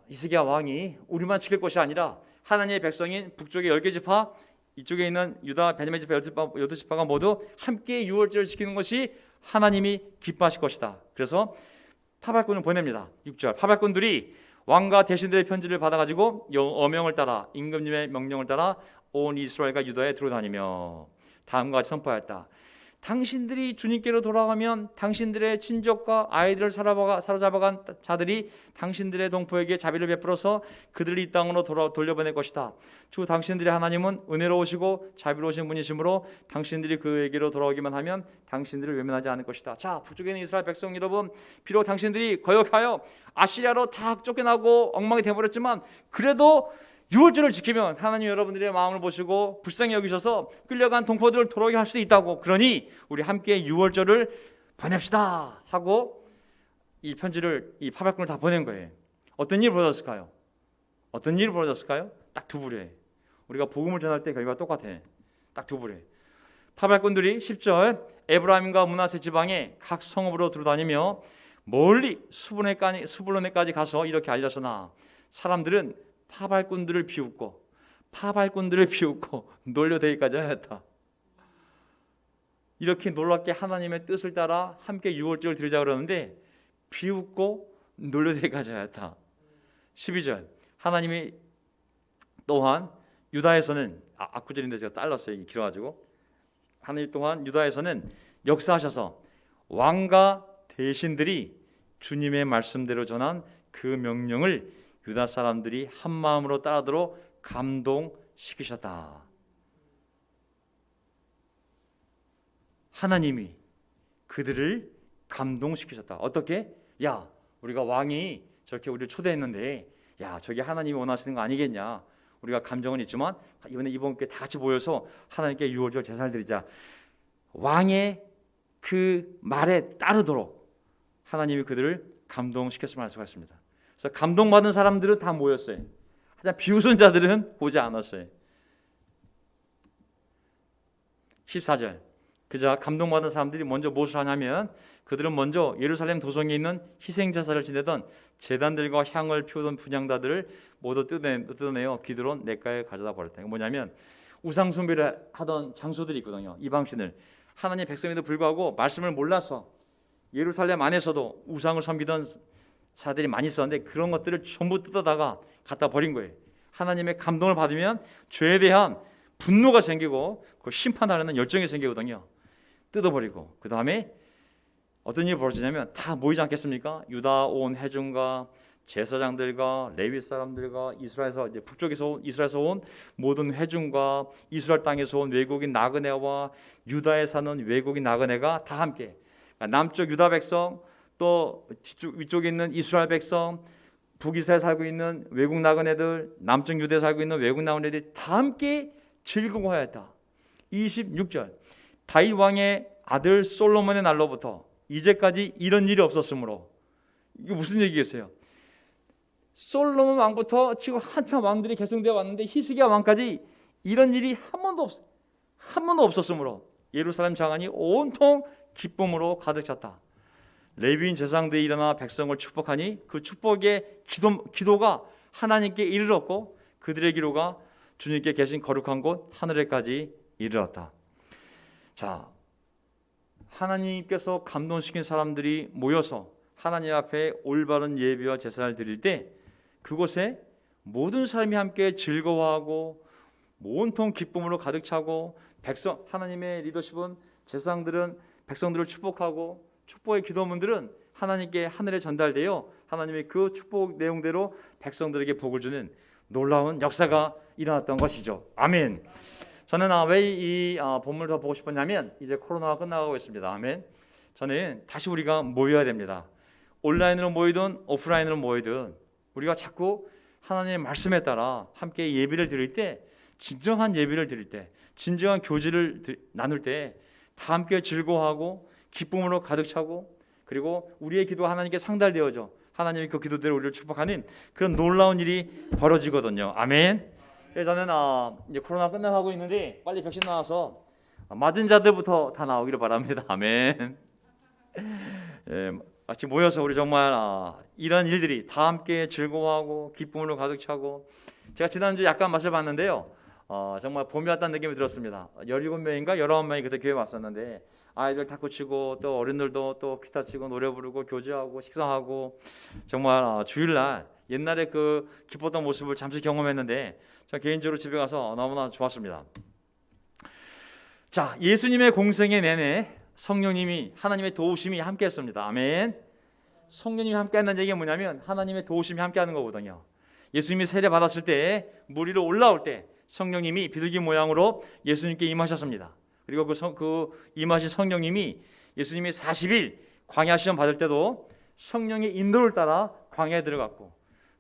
히스기야 왕이 우리만 지킬 것이 아니라 하나님의 백성인 북쪽의 10개 지파, 이쪽에 있는 유다 베냐민 지파 12지파가 모두 함께 유월절을 지키는 것이 하나님이 기뻐하실 것이다. 그래서 파발꾼을 보냅니다. 6절 파발꾼들이 왕과 대신들의 편지를 받아가지고 어명을 따라 임금님의 명령을 따라 온 이스라엘과 유다에 들어다니며 다음과 같이 선포하였다. 당신들이 주님께로 돌아가면 당신들의 친족과 아이들을 사로잡아간 자들이 당신들의 동포에게 자비를 베풀어서 그들을 이 땅으로 돌려보낼 것이다. 주 당신들의 하나님은 은혜로우시고 자비로우신 분이시므로 당신들이 그에게로 돌아오기만 하면 당신들을 외면하지 않을 것이다. 자, 북쪽에 있는 이스라엘 백성 여러분, 비록 당신들이 거역하여 아시리아로 다 쫓겨나고 엉망이 되어버렸지만 그래도 유월절을 지키면 하나님 여러분들의 마음을 보시고 불쌍히 여기셔서 끌려간 동포들을 돌아오게 할 수도 있다고. 그러니 우리 함께 유월절을 보냅시다 하고 이 편지를 이 파발꾼을 다 보낸 거예요. 어떤 일이 벌어졌을까요? 어떤 일이 벌어졌을까요? 딱 두 부류예요. 우리가 복음을 전할 때 결과가 똑같아. 딱 두 부류예요. 파발꾼들이 10절 에브라임과 므낫세 지방에 각 성읍으로 들어다니며 멀리 수블론에까지 가서 이렇게 알렸으나 사람들은 파발꾼들을 비웃고 놀려대기까지 하였다. 이렇게 놀랍게 하나님의 뜻을 따라 함께 유월절을 드리자 그러는데 비웃고 놀려대기까지 하였다. 12절 하나님이 또한 유다에서는 앞구절인데 제가 잘랐어요. 길어가지고 하나님 또한 유다에서는 역사하셔서 왕과 대신들이 주님의 말씀대로 전한 그 명령을 유다 사람들이 한 마음으로 따르도록 감동시키셨다. 하나님이 그들을 감동시키셨다. 어떻게? 야, 우리가 왕이 저렇게 우리를 초대했는데 야, 저게 하나님이 원하시는 거 아니겠냐. 우리가 감정은 있지만 이번 때 다 같이 모여서 하나님께 유월절 제사를 드리자. 왕의 그 말에 따르도록 하나님이 그들을 감동시켰음을 알 수가 있습니다. 그래서 감동받은 사람들은 다 모였어요. 하지만 비웃은 자들은 오지 않았어요. 14절 그자 감동받은 사람들이 먼저 무엇을 하냐면 그들은 먼저 예루살렘 도성에 있는 희생제사를 지내던 제단들과 향을 피우던 분향다들을 모두 뜯어내어 기드론 냇가에 가져다 버렸다. 뭐냐면 우상 숭배를 하던 장소들이 있거든요. 이방신을 하나님의 백성에도 불구하고 말씀을 몰라서 예루살렘 안에서도 우상을 섬기던 자들이 많이 있었는데 그런 것들을 전부 뜯어다가 갖다 버린 거예요. 하나님의 감동을 받으면 죄에 대한 분노가 생기고 그 심판하려는 열정이 생기거든요. 뜯어버리고 그 다음에 어떤 일이 벌어지냐면 다 모이지 않겠습니까? 유다 온 회중과 제사장들과 레위 사람들과 이스라엘에서 이제 북쪽에서 온 이스라엘에서 온 모든 회중과 이스라엘 땅에서 온 외국인 나그네와 유다에 사는 외국인 나그네가 다 함께 남쪽 유다 백성 또 위쪽에 있는 이스라엘 백성 북이스라엘 살고 있는 외국 나그네들 남쪽 유다에 살고 있는 외국 나그네들이 다 함께 즐거워하였다. 26절 다윗 왕의 아들 솔로몬의 날로부터 이제까지 이런 일이 없었으므로 이게 무슨 얘기겠어요? 솔로몬 왕부터 지금 한참 왕들이 계승되어 왔는데 히스기야 왕까지 이런 일이 한 번도 없었으므로 예루살렘 장안이 온통 기쁨으로 가득 찼다. 레위인 제사장들이 일어나 백성을 축복하니 그 축복의 기도가 하나님께 이르렀고 그들의 기도가 주님께 계신 거룩한 곳 하늘에까지 이르렀다. 자, 하나님께서 감동시킨 사람들이 모여서 하나님 앞에 올바른 예배와 제사를 드릴 때 그곳에 모든 사람이 함께 즐거워하고 온통 기쁨으로 가득 차고 하나님의 리더십은 제사장들은 백성들을 축복하고 축복의 기도문들은 하나님께 하늘에 전달되어 하나님의 그 축복 내용대로 백성들에게 복을 주는 놀라운 역사가 일어났던 것이죠. 아멘. 저는 왜 이 본문을 더 보고 싶었냐면 이제 코로나가 끝나가고 있습니다. 아멘. 저는 다시 우리가 모여야 됩니다. 온라인으로 모이든 오프라인으로 모이든 우리가 자꾸 하나님의 말씀에 따라 함께 예배를 드릴 때 진정한 예배를 드릴 때 진정한 교제를 나눌 때 다 함께 즐거워하고 기쁨으로 가득 차고 그리고 우리의 기도가 하나님께 상달되어져 하나님이 그 기도대로 우리를 축복하는 그런 놀라운 일이 벌어지거든요. 아멘. 그래서 저는 이제 코로나 끝나가고 있는데 빨리 백신 나와서 맞은 자들부터 다 나오기를 바랍니다. 아멘. 예, 같이 모여서 우리 정말 이런 일들이 다 함께 즐거워하고 기쁨으로 가득 차고, 제가 지난주 약간 맛을 봤는데요. 정말 봄이 왔다는 느낌이 들었습니다. 17명인가 19명이 그때 교회 왔었는데 아이들 탁구 치고 또 어른들도 또 기타 치고 노래 부르고 교제하고 식사하고, 정말 주일날 옛날에 그 기뻤던 모습을 잠시 경험했는데 저 개인적으로 집에 가서 너무나 좋았습니다. 자, 예수님의 공생애 내내 성령님이, 하나님의 도우심이 함께했습니다. 아멘. 성령님이 함께한다는 얘기가 뭐냐면 하나님의 도우심이 함께하는 거거든요. 예수님이 세례 받았을 때 물 위로 올라올 때 성령님이 비둘기 모양으로 예수님께 임하셨습니다. 그리고 그 임하신 성령님이 예수님이 40일 광야 시험 받을 때도 성령의 인도를 따라 광야에 들어갔고,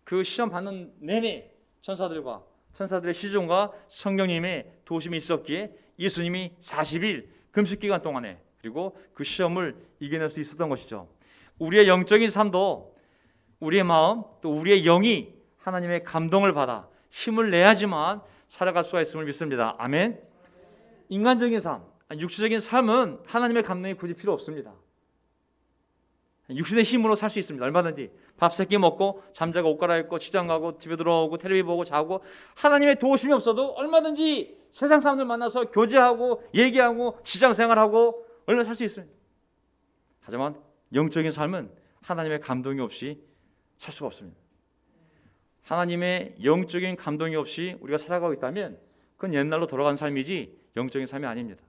그 시험 받는 내내 천사들의 시종과 성령님의 도우심이 있었기에 예수님이 40일 금식 기간 동안에 그리고 그 시험을 이겨낼 수 있었던 것이죠. 우리의 영적인 삶도 우리의 마음 또 우리의 영이 하나님의 감동을 받아 힘을 내야지만 살아갈 수가 있음을 믿습니다. 아멘. 인간적인 삶, 육체적인 삶은 하나님의 감동이 굳이 필요 없습니다. 육신의 힘으로 살 수 있습니다. 얼마든지 밥 3끼 먹고 잠자고 옷 갈아입고 직장 가고 집에 들어오고 텔레비 보고 자고, 하나님의 도우심이 없어도 얼마든지 세상 사람들 만나서 교제하고 얘기하고 직장생활하고 얼마나 살 수 있습니다. 하지만 영적인 삶은 하나님의 감동이 없이 살 수가 없습니다. 하나님의 영적인 감동이 없이 우리가 살아가고 있다면 그건 옛날로 돌아간 삶이지 영적인 삶이 아닙니다.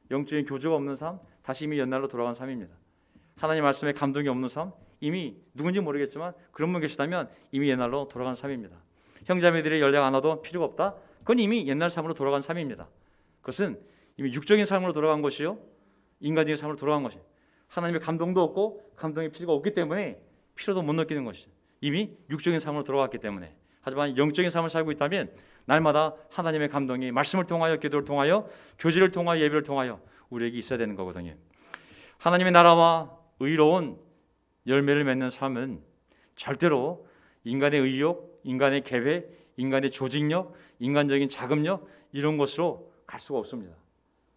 영적인 교제가 없는 삶, 다시 이미 옛날로 돌아간 삶입니다. 하나님 말씀에 감동이 없는 삶, 이미 누군지 모르겠지만 그런 분 계시다면 이미 옛날로 돌아간 삶입니다. 형제자매들의 연락 안 와도 필요가 없다? 그건 이미 옛날 삶으로 돌아간 삶입니다. 그것은 이미 육적인 삶으로 돌아간 것이요, 인간적인 삶으로 돌아간 것이에요. 하나님의 감동도 없고 감동의 필요가 없기 때문에 필요도 못 느끼는 것이죠. 이미 육적인 삶으로 돌아갔기 때문에. 하지만 영적인 삶을 살고 있다면 날마다 하나님의 감동이 말씀을 통하여, 기도를 통하여, 교제를 통하여, 예배를 통하여 우리에게 있어야 되는 거거든요. 하나님의 나라와 의로운 열매를 맺는 삶은 절대로 인간의 의욕, 인간의 계획, 인간의 조직력, 인간적인 자금력 이런 것으로 갈 수가 없습니다.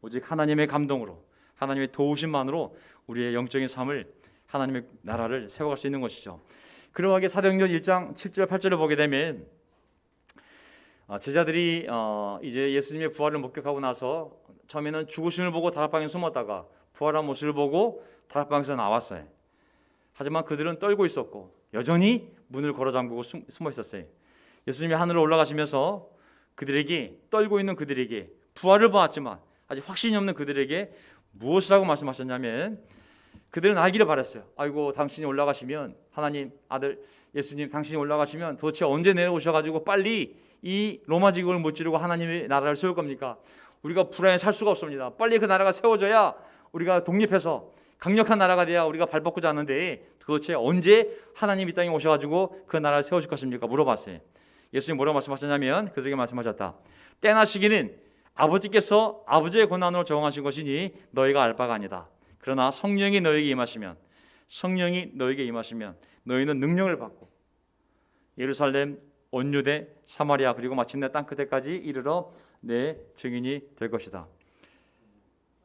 오직 하나님의 감동으로, 하나님의 도우심만으로 우리의 영적인 삶을, 하나님의 나라를 세워갈 수 있는 것이죠. 그러하게 사도행전 1장 7절 8절을 보게 되면 제자들이 이제 예수님의 부활을 목격하고 나서 처음에는 죽으심을 보고 다락방에 숨었다가 부활한 모습을 보고 다락방에서 나왔어요. 하지만 그들은 떨고 있었고 여전히 문을 걸어 잠그고 숨어 있었어요. 예수님이 하늘로 올라가시면서 그들에게, 떨고 있는 그들에게, 부활을 보았지만 아직 확신이 없는 그들에게 무엇이라고 말씀하셨냐면, 그들은 알기를 바랐어요. 아이고, 당신이 올라가시면, 하나님 아들 예수님 당신이 올라가시면 도대체 언제 내려오셔가지고 빨리 이 로마 제국을 무찌르고 하나님의 나라를 세울 겁니까? 우리가 불안해 살 수가 없습니다. 빨리 그 나라가 세워져야 우리가 독립해서 강력한 나라가 돼야 우리가 발 뻗고 자는데 도대체 언제 하나님 이 땅에 오셔가지고 그 나라를 세우실 것입니까? 물어봤어요. 예수님 뭐라고 말씀하셨냐면 그들에게 말씀하셨다. 때나 시기는 아버지께서 아버지의 권한으로 정하신 것이니 너희가 알 바가 아니다. 그러나 성령이 너희에게 임하시면, 성령이 너희에게 임하시면 너희는 능력을 받고 예루살렘, 온 유대, 사마리아 그리고 마침내 땅끝에까지 이르러 내 증인이 될 것이다.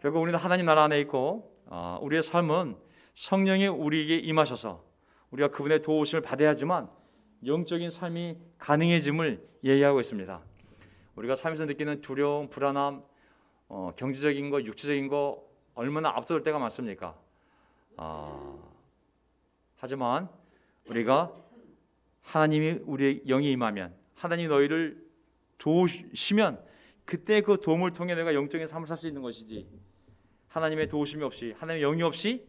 결국 우리는 하나님 나라 안에 있고 우리의 삶은 성령이 우리에게 임하셔서 우리가 그분의 도우심을 받아야지만 영적인 삶이 가능해짐을 얘기하고 있습니다. 우리가 삶에서 느끼는 두려움, 불안함, 경제적인 거, 육체적인 거 얼마나 압도될 때가 많습니까? 하지만 우리가 하나님이 우리의 영이 임하면, 하나님이 너희를 도우시면 그때 그 도움을 통해 내가 영적인 삶을 살 수 있는 것이지, 하나님의 도우심이 없이, 하나님의 영이 없이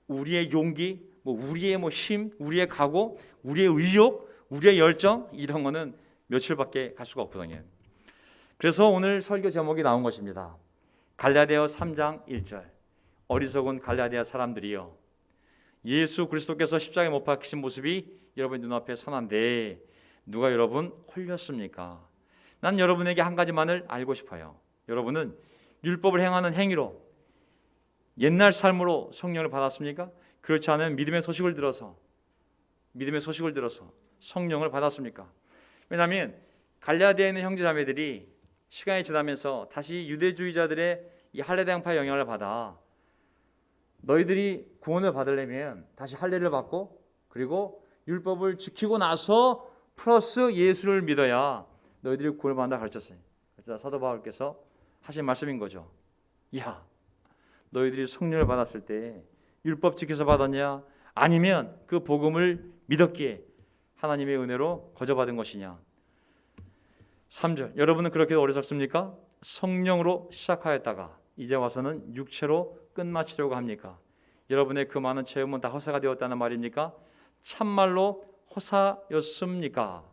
우리의 용기, 우리의 힘, 우리의 각오, 우리의 의욕, 우리의 열정 이런 거는 며칠밖에 갈 수가 없거든요. 그래서 오늘 설교 제목이 나온 것입니다. 갈라디아 3장 1절. 어리석은 갈라디아 사람들이여, 예수 그리스도께서 십자가에 못 박히신 모습이 여러분 눈앞에 선한데 누가 여러분 홀렸습니까? 난 여러분에게 한 가지만을 알고 싶어요. 여러분은 율법을 행하는 행위로, 옛날 삶으로 성령을 받았습니까? 그렇지 않으면 믿음의 소식을 들어서 성령을 받았습니까? 왜냐하면 갈라디아에 있는 형제자매들이 시간이 지나면서 다시 유대주의자들의 이 할례당파의 영향을 받아 너희들이 구원을 받으려면 다시 할례를 받고 그리고 율법을 지키고 나서 플러스 예수를 믿어야 너희들이 구원을 받는다 가르쳤어요. 그래서 사도 바울께서 하신 말씀인 거죠. 야, 너희들이 성령을 받았을 때 율법 지켜서 받았냐? 아니면 그 복음을 믿었기에 하나님의 은혜로 거저받은 것이냐? 3절, 여러분은 그렇게 어리석습니까? 성령으로 시작하였다가 이제 와서는 육체로 끝마치려고 합니까? 여러분의 그 많은 체험은 다 허사가 되었다는 말입니까? 참말로 허사였습니까?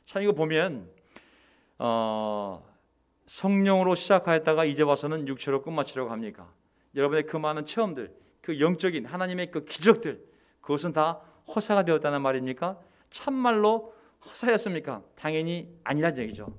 참 이거 보면 성령으로 시작하였다가 이제 와서는 육체로 끝마치려고 합니까? 여러분의 그 많은 체험들, 그 영적인 하나님의 그 기적들, 그것은 다 허사가 되었다는 말입니까? 참말로 허사였습니까? 당연히 아니란 얘기죠.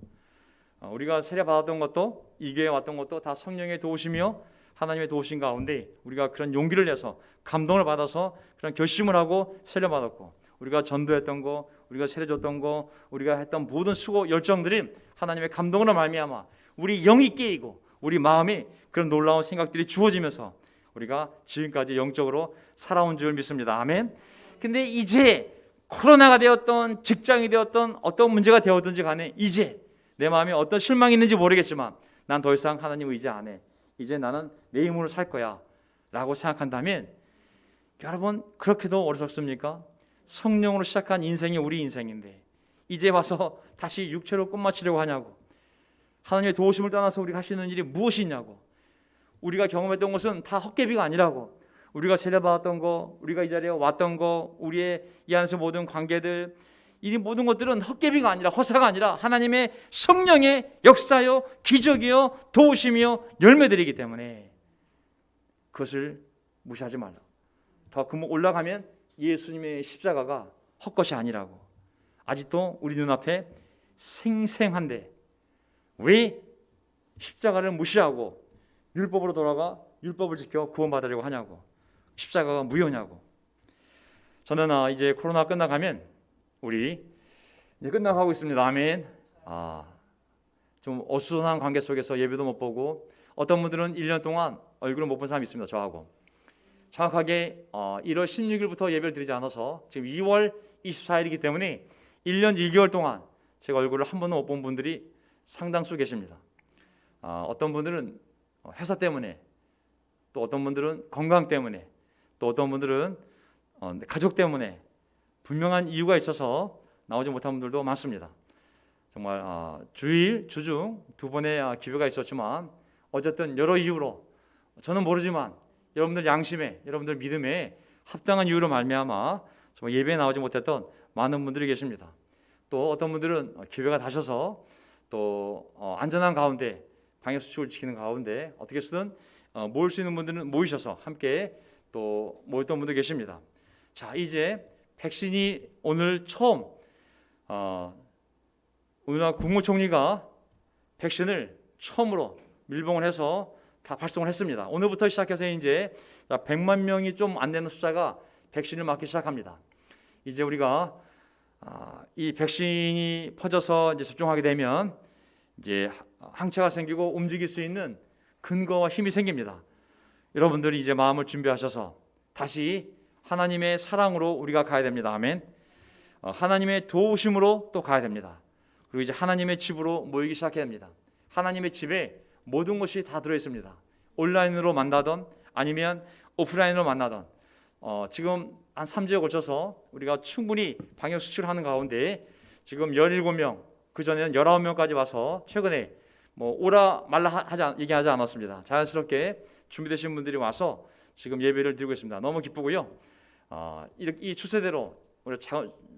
우리가 세례 받았던 것도 이 교회에 왔던 것도 다 성령의 도우심이요 하나님의 도우심 가운데 우리가 그런 용기를 내서 감동을 받아서 그런 결심을 하고 세례 받았고, 우리가 전도했던 거, 우리가 세례 줬던 거, 우리가 했던 모든 수고 열정들이 하나님의 감동으로 말미암아 우리 영이 깨이고 우리 마음에 그런 놀라운 생각들이 주어지면서 우리가 지금까지 영적으로 살아온 줄 믿습니다. 아멘. 근데 이제 코로나가 되었던 직장이 되었던 어떤 문제가 되었든지 간에 이제 내 마음에 어떤 실망이 있는지 모르겠지만 난 더 이상 하나님 의지 안 해. 이제 나는 내 힘으로 살 거야 라고 생각한다면, 여러분 그렇게도 어리석습니까? 성령으로 시작한 인생이 우리 인생인데 이제 와서 다시 육체로 끝마치려고 하냐고. 하나님의 도우심을 떠나서 우리가 할 수 있는 일이 무엇이 있냐고. 우리가 경험했던 것은 다 헛개비가 아니라고. 우리가 세례받았던 거, 우리가 이 자리에 왔던 거, 우리의 이 안에서 모든 관계들, 이 모든 것들은 헛개비가 아니라 허사가 아니라 하나님의 성령의 역사요 기적이요 도우심이요 열매들이기 때문에 그것을 무시하지 말라고. 더 올라가면 예수님의 십자가가 헛것이 아니라고. 아직도 우리 눈앞에 생생한데 왜 십자가를 무시하고 율법으로 돌아가 율법을 지켜 구원받으려고 하냐고. 십자가가 무효냐고. 저는 이제 코로나 끝나가면 우리 이제 끝나가고 있습니다. 아멘. 좀 어수선한 관계 속에서 예배도 못 보고 어떤 분들은 1년 동안 얼굴을 못 본 사람이 있습니다. 저하고. 정확하게 1월 16일부터 예배를 드리지 않아서 지금 2월 24일이기 때문에 1년 2개월 동안 제가 얼굴을 한 번도 못 본 분들이 상당수 계십니다. 어떤 분들은 회사 때문에, 또 어떤 분들은 건강 때문에, 또 어떤 분들은 가족 때문에 분명한 이유가 있어서 나오지 못한 분들도 많습니다. 정말 주일, 주중 두 번의 기회가 있었지만 어쨌든 여러 이유로 저는 모르지만 여러분들 양심에, 여러분들 믿음에 합당한 이유로 말미암아 정말 예배에 나오지 못했던 많은 분들이 계십니다. 또 어떤 분들은 기회가 다셔서 또 안전한 가운데 방역수칙을 지키는 가운데 어떻게 쓰든 모일 수 있는 분들은 모이셔서 함께 또 모였던 분들 계십니다. 자, 이제 백신이 오늘 처음 우리나라 국무총리가 백신을 처음으로 밀봉을 해서 다 발송을 했습니다. 오늘부터 시작해서 이제 100만 명이 좀 안 되는 숫자가 백신을 맞기 시작합니다. 이제 우리가 이 백신이 퍼져서 이제 접종하게 되면 이제 항체가 생기고 움직일 수 있는 근거와 힘이 생깁니다. 여러분들이 이제 마음을 준비하셔서 다시 하나님의 사랑으로 우리가 가야 됩니다. 아멘. 하나님의 도우심으로 또 가야 됩니다. 그리고 이제 하나님의 집으로 모이기 시작해야 됩니다. 하나님의 집에 모든 것이 다 들어있습니다. 온라인으로 만나던 아니면 오프라인으로 만나던 지금 한 3주에 걸쳐서 우리가 충분히 방역 수출하는 가운데 지금 17명, 그전에는 19명까지 와서 최근에 오라 말라 얘기하지 않았습니다. 자연스럽게 준비되신 분들이 와서 지금 예배를 드리고 있습니다. 너무 기쁘고요. 이 추세대로 우리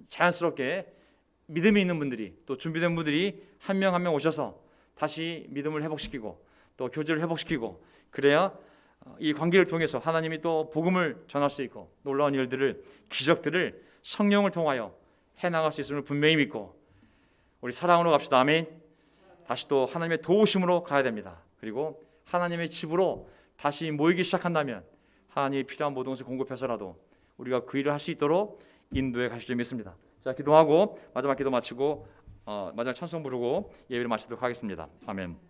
자연스럽게 믿음이 있는 분들이, 또 준비된 분들이 한 명 한 명 오셔서 다시 믿음을 회복시키고 또 교제를 회복시키고, 그래야 이 관계를 통해서 하나님이 또 복음을 전할 수 있고 놀라운 일들을, 기적들을 성령을 통하여 해나갈 수 있음을 분명히 믿고 우리 사랑으로 갑시다. 아멘. 다시 또 하나님의 도우심으로 가야 됩니다. 그리고 하나님의 집으로 다시 모이기 시작한다면 하나님이 필요한 모든 것을 공급해서라도 우리가 그 일을 할 수 있도록 인도해 가실 줄 믿습니다. 자, 기도하고 마지막 기도 마치고 마지막 찬송 부르고 예배를 마치도록 하겠습니다. 아멘.